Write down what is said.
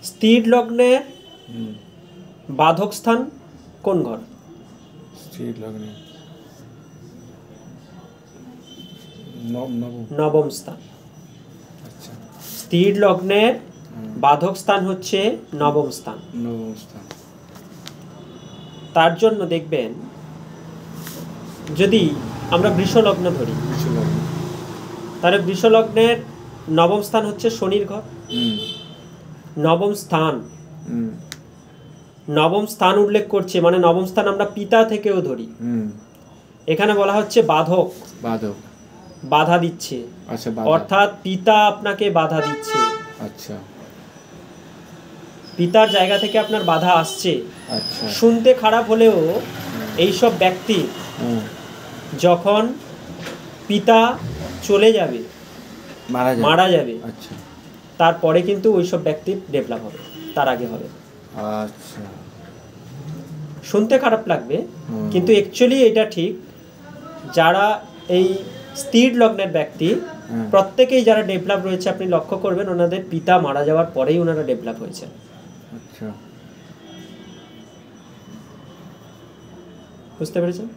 স্থির লগ্নের হুম বাধক স্থান কোন ঘর? স্থির লগ্নে নবম স্থান। আচ্ছা স্থির লগ্নের বাধক স্থান হচ্ছে নবম স্থান। নবম স্থান। তার জন্য দেখবেন যদি আমরা বৃষ লগ্ন ধরি, তাহলে বৃষ লগ্নের নবম স্থান হচ্ছে শনির ঘর। নবম স্থান, নবম স্থান উল্লেখ করছে, মানে নবম স্থান আমরা পিতা থেকেও ধরি। এখানে বলা হচ্ছে বাধক, বাধক বাধা দিচ্ছে। আচ্ছা, অর্থাৎ পিতা আপনাকে বাধা দিচ্ছে। আচ্ছা পিতার জায়গা থেকে আপনার বাধা আসছে। আচ্ছা শুনতে খারাপ হলেও এইসব ব্যক্তি যখন পিতা চলে যাবে, মারা যাবে, আচ্ছা তারপরে কিন্তু ওইসব ব্যক্তির ডেভেলপ হবে, তার আগে হবে। আচ্ছা শুনতে খারাপ লাগবে, কিন্তু অ্যাকচুয়ালি এটা ঠিক। যারা এই স্থির লগ্নের ব্যক্তি প্রত্যেকেই যারা ডেভেলপ রয়েছে, আপনি লক্ষ্য করবেন ওনাদের পিতা মারা যাওয়ার পরেই ওনারা ডেভেলপ হয়েছে। আচ্ছা, বুঝতে পেরেছেন?